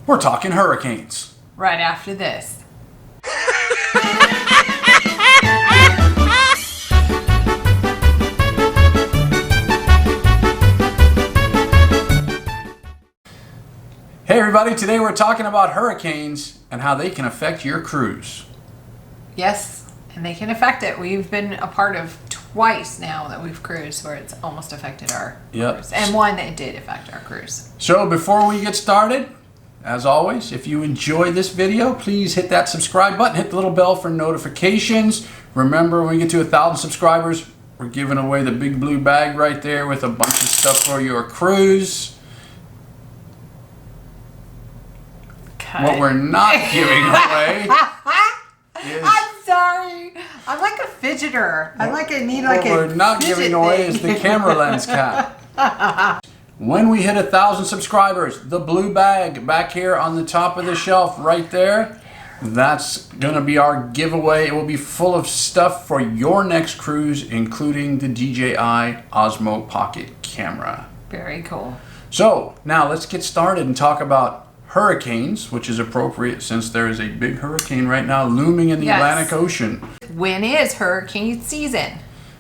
We're talking hurricanes. Right after this. Hey everybody, today we're talking about hurricanes and how they can affect your cruise. Yes, and they can affect it. We've been a part of twice now that we've cruised where it's almost affected our cruise. And one that did affect our cruise. So before we get started, as always, if you enjoyed this video, please hit that subscribe button, hit the little bell for notifications. Remember, when we get to 1,000 subscribers, we're giving away the big blue bag right there with a bunch of stuff for your cruise. What we're not giving away is... I'm sorry. I'm like a fidgeter. What we're not giving away is the camera lens cap. When we hit 1,000 subscribers, the blue bag back here on the top of the shelf right there, that's going to be our giveaway. It will be full of stuff for your next cruise, including the DJI Osmo Pocket camera. Very cool. So now let's get started and talk about hurricanes, which is appropriate since there is a big hurricane right now looming in the Atlantic Ocean. When is hurricane season?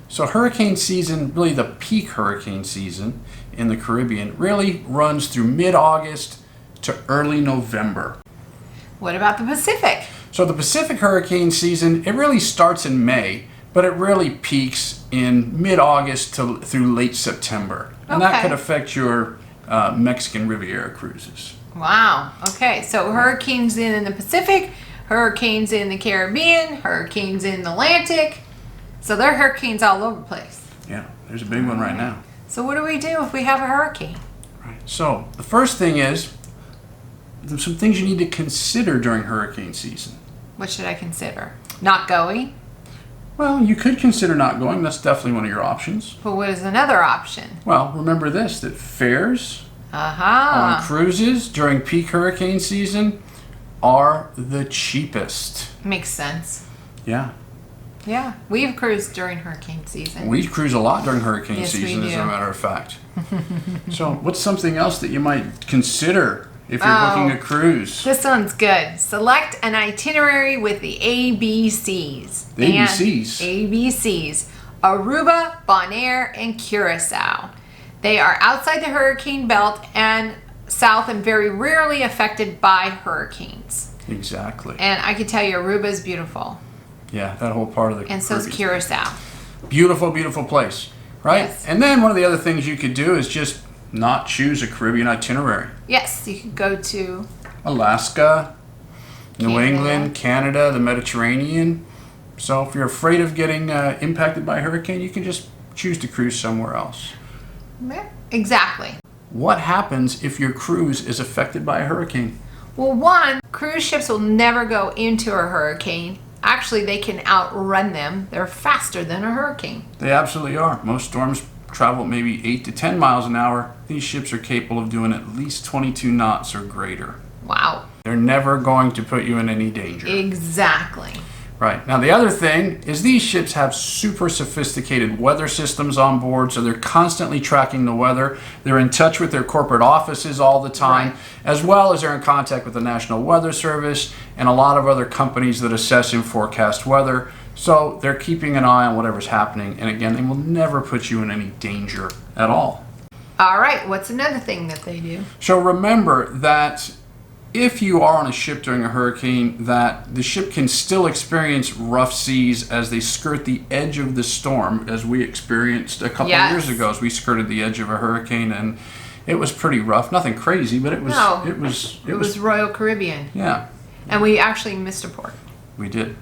So hurricane season, really the peak hurricane season in the Caribbean, really runs through mid-August to early November. What about the Pacific? So the Pacific hurricane season, it really starts in May, but it really peaks in mid-August through late September. And that could affect your Mexican Riviera cruises. Wow. Okay. So hurricanes in the Pacific, hurricanes in the Caribbean, hurricanes in the Atlantic. So there are hurricanes all over the place. Yeah, there's a big one right now. So what do we do if we have a hurricane? Right. So the first thing is, there's some things you need to consider during hurricane season. What should I consider? Not going? Well, you could consider not going. That's definitely one of your options. But what is another option? Well, remember this, that fares on cruises during peak hurricane season are the cheapest. Makes sense. Yeah. Yeah, we've cruised during hurricane season. We cruise a lot during hurricane season, we do. as a matter of fact. So what's something else that you might consider if you're booking a cruise? This one's good. Select an itinerary with the ABCs. The ABCs? ABCs. Aruba, Bonaire, and Curacao. They are outside the hurricane belt and south and very rarely affected by hurricanes. Exactly. And I can tell you, Aruba is beautiful. Yeah, that whole part of the And so is Curacao. Beautiful, beautiful place, right? Yes. And then one of the other things you could do is just not choose a Caribbean itinerary. Yes, you could go to Alaska, New Canada. England, Canada, the Mediterranean. So if you're afraid of getting impacted by a hurricane, you can just choose to cruise somewhere else. Exactly. What happens if your cruise is affected by a hurricane? Well, one, cruise ships will never go into a hurricane. Actually, they can outrun them. They're faster than a hurricane. They absolutely are. Most storms travel at maybe 8 to 10 miles an hour. These ships are capable of doing at least 22 knots or greater. Wow. They're never going to put you in any danger. Exactly. Right. Now, the other thing is these ships have super sophisticated weather systems on board, so they're constantly tracking the weather. They're in touch with their corporate offices all the time, as well as they're in contact with the National Weather Service and a lot of other companies that assess and forecast weather. So they're keeping an eye on whatever's happening. And again, they will never put you in any danger at all. All right. What's another thing that they do? So remember that if you are on a ship during a hurricane, that the ship can still experience rough seas as they skirt the edge of the storm, as we experienced a couple of years ago as we skirted the edge of a hurricane, and it was pretty rough. Nothing crazy, but it was Royal Caribbean. Yeah. And we actually missed a port. We did.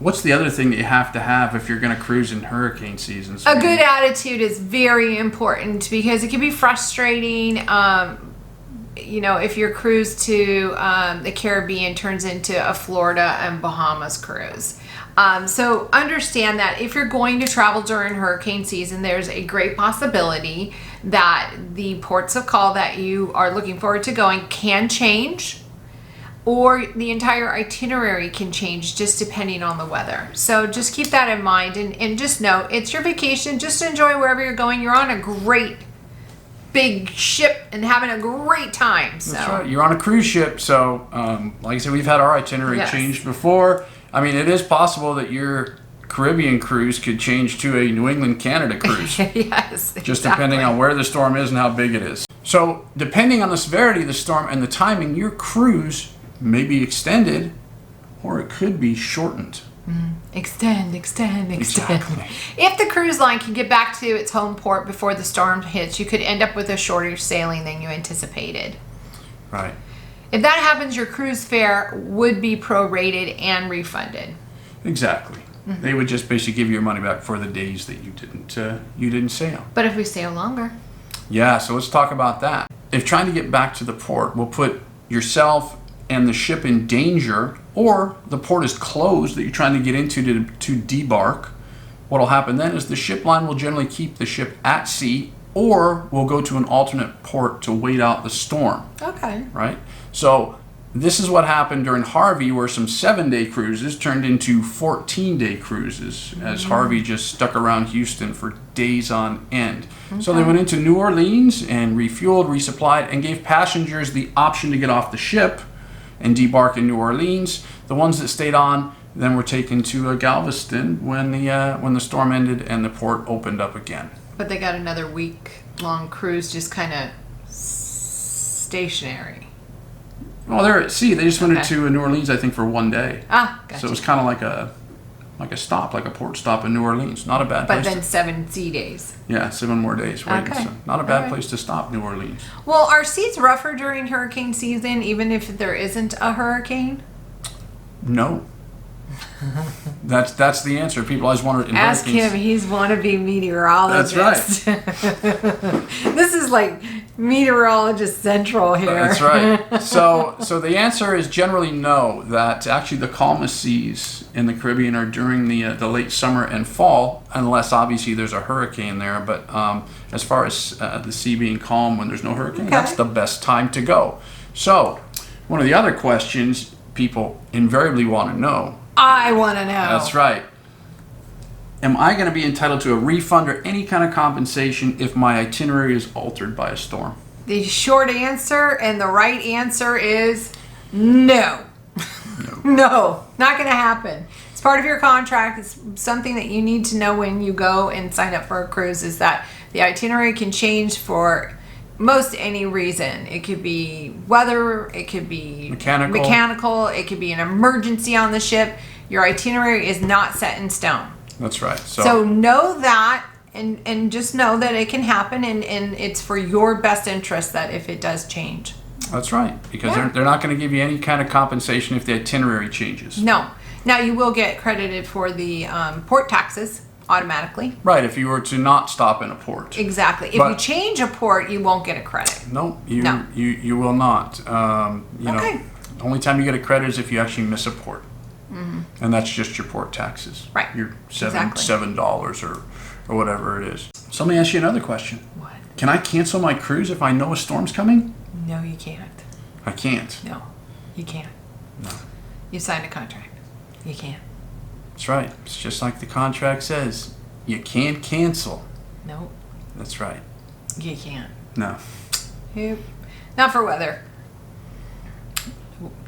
What's the other thing that you have to have if you're going to cruise in hurricane season? A good attitude is very important because it can be frustrating. You know, if your cruise to the Caribbean turns into a Florida and Bahamas cruise. So understand that if you're going to travel during hurricane season, there's a great possibility that the ports of call that you are looking forward to going can change, or the entire itinerary can change just depending on the weather. So just keep that in mind and just know it's your vacation. Just enjoy wherever you're going. You're on a great big ship and having a great time. So. That's right. You're on a cruise ship, so like I said, we've had our itinerary Yes. changed before. I mean, it is possible that your Caribbean cruise could change to a New England, Canada cruise. Yes, Just depending on where the storm is and how big it is. So, depending on the severity of the storm and the timing, your cruise may be extended or it could be shortened. Extend. Exactly. If the cruise line can get back to its home port before the storm hits, you could end up with a shorter sailing than you anticipated. Right. If that happens, your cruise fare would be prorated and refunded. Exactly. They would just basically give you your money back for the days that you didn't sail. But if we sail longer, Yeah, so let's talk about that. If trying to get back to the port will put yourself and the ship in danger, or the port is closed that you're trying to get into to debark, what will happen then is the ship line will generally keep the ship at sea or will go to an alternate port to wait out the storm, okay. right? So this is what happened during Harvey, where some 7-day cruises turned into 14-day cruises as Harvey just stuck around Houston for days on end. So they went into New Orleans and refueled, resupplied, and gave passengers the option to get off the ship and debark in New Orleans. The ones that stayed on then were taken to Galveston when the storm ended and the port opened up again. But they got another week-long cruise just kind of stationary. Well, they're at sea. They just went Okay. into New Orleans, I think, for 1 day. Ah, gotcha. So it was kind of like a stop, like a port stop in New Orleans. Not a bad But place. then 7 sea days. Yeah, 7 more days waiting. Okay. So not a bad All right. place to stop, New Orleans. Well, are seas rougher during hurricane season, even if there isn't a hurricane? No. That's the answer. People always wonder in Ask hurricanes. him. He's wannabe meteorologist. That's This is like meteorologist central here. That's right. So the answer is generally no. That actually the calmest seas in the Caribbean are during the late summer and fall, unless obviously there's a hurricane there. But as far as the sea being calm when there's no hurricane, Okay. that's the best time to go. So one of the other questions people invariably want to know. I want to know. That's right. Am I going to be entitled to a refund or any kind of compensation if my itinerary is altered by a storm? The short answer and the right answer is no. No, not going to happen. It's part of your contract. It's something that you need to know when you go and sign up for a cruise, is that the itinerary can change for most any reason. It could be weather, it could be mechanical, it could be an emergency on the ship. Your itinerary is not set in stone. That's right. So know that, and just know that it can happen, and it's for your best interest that if it does change. That's right, because Yeah. they're not going to give you any kind of compensation if the itinerary changes. No. Now you will get credited for the port taxes automatically. Right, if you were to not stop in a port. Exactly. If But- you change a port, you won't get a credit. No, No. you will not. You Okay. know, the only time you get a credit is if you actually miss a port. And that's just your port taxes. Right. Your Exactly. $7 or whatever it is. So let me ask you another question. What? Can I cancel my cruise if I know a storm's coming? No, you can't. I can't. No, you can't. No. You signed a contract. You can't. That's right. It's just like the contract says. You can't cancel. No, That's right. you can't. No. Nope. Not for weather.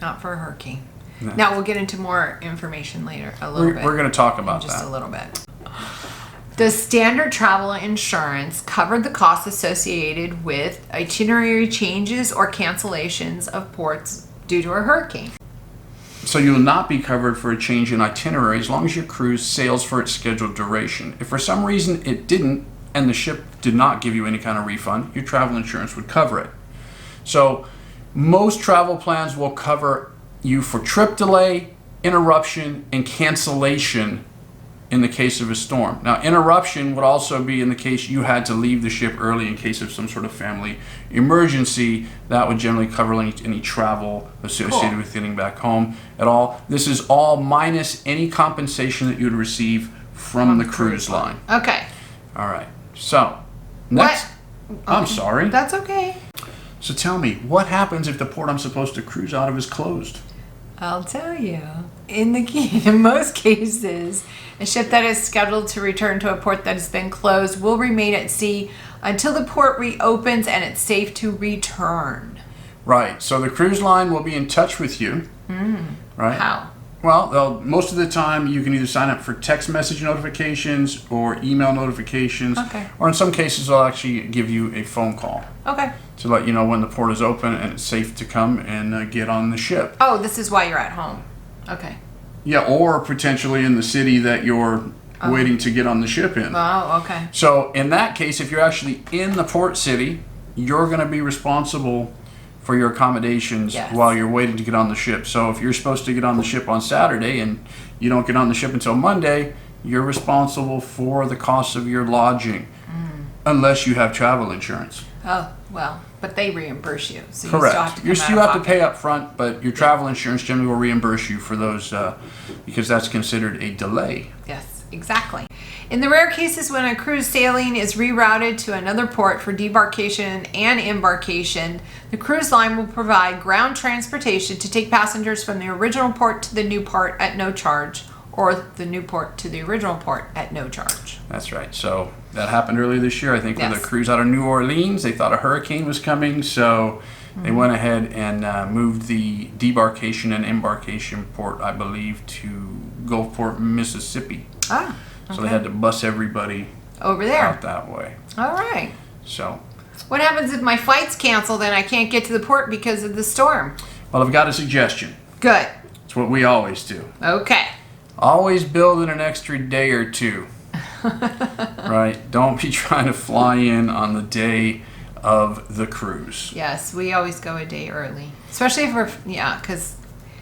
Not for a hurricane. No. Now we'll get into more information later. A little bit. We're going to talk about Just that. a little bit. Does standard travel insurance cover the costs associated with itinerary changes or cancellations of ports due to a hurricane? So you will not be covered for a change in itinerary as long as your cruise sails for its scheduled duration. If for some reason it didn't and the ship did not give you any kind of refund, your travel insurance would cover it. So most travel plans will cover you for trip delay, interruption, and cancellation in the case of a storm. Now, interruption would also be in the case you had to leave the ship early in case of some sort of family emergency. That would generally cover any travel associated Cool. with getting back home at all. This is all minus any compensation that you would receive from the cruise line. Okay. All right. So, next. I'm sorry. That's okay. So tell me, what happens if the port I'm supposed to cruise out of is closed? I'll tell you. In most cases, a ship that is scheduled to return to a port that has been closed will remain at sea until the port reopens and it's safe to return. Right. So the cruise line will be in touch with you. Right. How? Well, most of the time you can either sign up for text message notifications or email notifications. Okay. Or in some cases, they'll actually give you a phone call Okay. to let you know when the port is open and it's safe to come and get on the ship. Oh, this is why you're at home. Okay. Yeah, or potentially in the city that you're waiting to get on the ship in. Oh, okay. So in that case, if you're actually in the port city, you're going to be responsible for your accommodations Yes. while you're waiting to get on the ship. So if you're supposed to get on the ship on Saturday and you don't get on the ship until Monday, you're responsible for the cost of your lodging, unless you have travel insurance. Oh, well, but they reimburse you. So Correct. You still have to pay up front, but your travel insurance generally will reimburse you for those because that's considered a delay. Yes, exactly. In the rare cases when a cruise sailing is rerouted to another port for debarkation and embarkation, the cruise line will provide ground transportation to take passengers from the original port to the new port at no charge, or the new port to the original port at no charge. That's right. So that happened earlier this year, I think, with Yes. a cruise out of New Orleans. They thought a hurricane was coming, so they went ahead and moved the debarkation and embarkation port, I believe, to Gulfport, Mississippi. Ah, So they had to bus everybody over there. out that way. All right. So, What happens if my flight's canceled and I can't get to the port because of the storm? well, I've got a suggestion. Good. It's what we always do. Okay. Always build in an extra day or two. Right? Don't be trying to fly in on the day of the cruise. Yes, we always go a day early, especially if we're because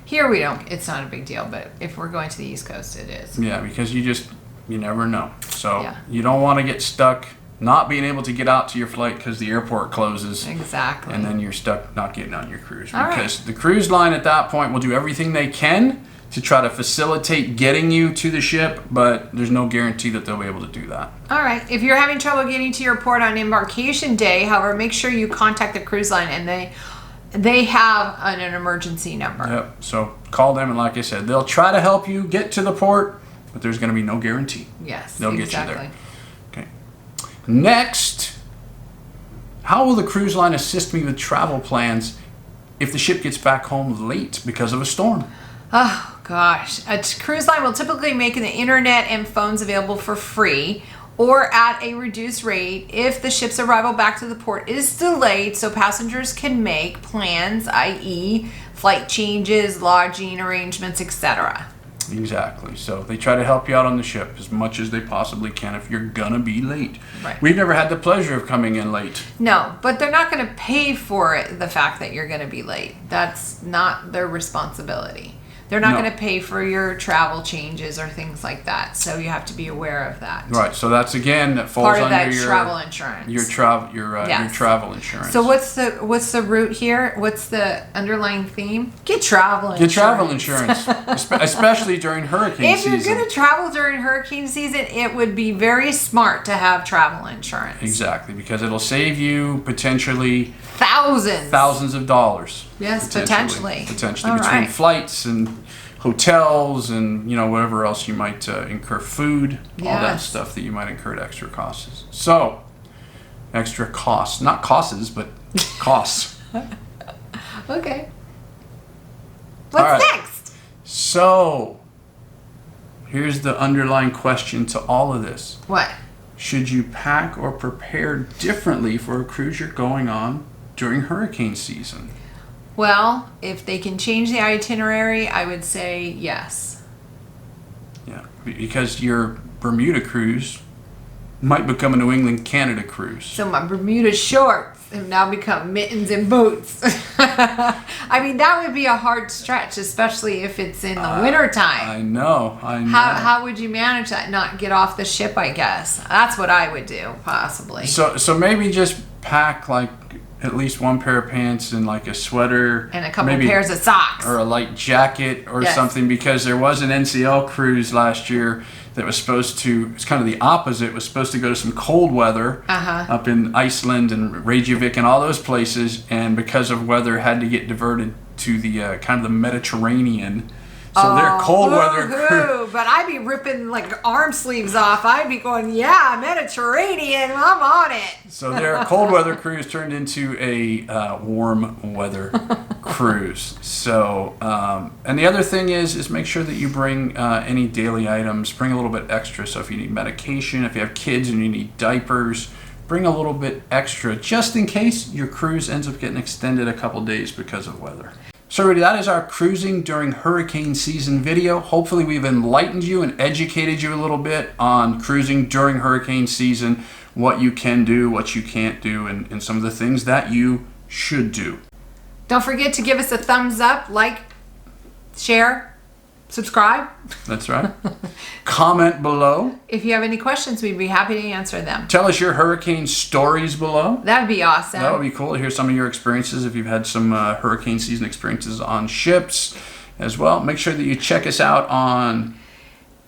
here we don't. It's not a big deal, but if we're going to the East Coast, it is. Yeah, because you never know. So Yeah. you don't want to get stuck not being able to get out to your flight because the airport closes. Exactly. And then you're stuck not getting on your cruise. All right. Because the cruise line at that point will do everything they can to try to facilitate getting you to the ship, but there's no guarantee that they'll be able to do that. All right. If you're having trouble getting to your port on embarkation day, however, make sure you contact the cruise line and they have an emergency number. Yep. So call them, and like I said, they'll try to help you get to the port, but there's going to be no guarantee. Yes, They'll get exactly. you there. Okay. Next, how will the cruise line assist me with travel plans if the ship gets back home late because of a storm? Oh, gosh. A cruise line will typically make the internet and phones available for free or at a reduced rate if the ship's arrival back to the port is delayed so passengers can make plans, i.e. flight changes, lodging arrangements, etc. Exactly. So they try to help you out on the ship as much as they possibly can if you're going to be late. Right. We've never had the pleasure of coming in late. No, but they're not going to pay for it, the fact that you're going to be late. That's not their responsibility. They're not No. going to pay for your travel changes or things like that. So you have to be aware of that. Right. So that's again that falls Part of under that your travel insurance. your Yes. travel insurance. So what's the root here? What's the underlying theme? Get travel insurance. Get travel insurance, especially during hurricane If you're season. going to travel during hurricane season, it would be very smart to have travel insurance. Exactly, because it'll save you potentially Thousands of dollars. Yes, Potentially All between right. flights and hotels and whatever else you might incur, food, all that Yes. stuff that you might incur at extra costs. So, extra costs, not costs, but costs. Okay. What's All right. next? So, here's the underlying question to all of this. What? Should you pack or prepare differently for a cruise you're going on during hurricane season? Well, if they can change the itinerary, I would say yes. Yeah, because your Bermuda cruise might become a New England, Canada cruise. So my Bermuda shorts have now become mittens and boots. I mean, that would be a hard stretch, especially if it's in the wintertime. I know. How would you manage that? Not get off the ship, I guess. That's what I would do, possibly. So maybe just pack like at least one pair of pants and like a sweater. And a couple maybe, pairs of socks. Or a light jacket or Yes. something, because there was an NCL cruise last year that was supposed to, it's kind of the opposite, was supposed to go to some cold weather up in Iceland and Reykjavik and all those places, and because of weather had to get diverted to the kind of the Mediterranean. So they're cold weather Woohoo! But I'd be ripping like arm sleeves off. I'd be going, yeah, Mediterranean, I'm on it. So their cold weather cruise turned into a warm weather cruise. So, and the other thing is make sure that you bring any daily items. Bring a little bit extra. So if you need medication, if you have kids and you need diapers, bring a little bit extra just in case your cruise ends up getting extended a couple days because of weather. So everybody, that is our cruising during hurricane season video. Hopefully we've enlightened you and educated you a little bit on cruising during hurricane season, what you can do, what you can't do, and some of the things that you should do. Don't forget to give us a thumbs up, like, share, subscribe. That's right. Comment below. If you have any questions, we'd be happy to answer them. Tell us your hurricane stories below. That'd be awesome. That would be cool to hear some of your experiences if you've had some hurricane season experiences on ships as well. Make sure that you check us out on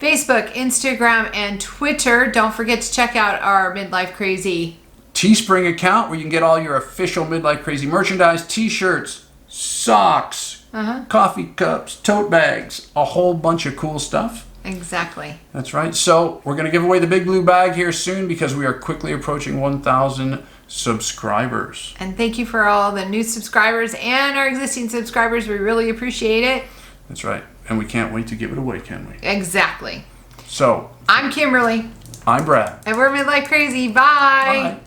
Facebook, Instagram, and Twitter. Don't forget to check out our Midlife Crazy Teespring account where you can get all your official Midlife Crazy merchandise, t-shirts, socks, coffee cups, tote bags, a whole bunch of cool stuff. Exactly. That's right. So we're going to give away the big blue bag here soon because we are quickly approaching 1,000 subscribers. And thank you for all the new subscribers and our existing subscribers. We really appreciate it. That's right. And we can't wait to give it away, can we? Exactly. So I'm Kimberly. I'm Brad. And we're Midlife Crazy. Bye. Bye.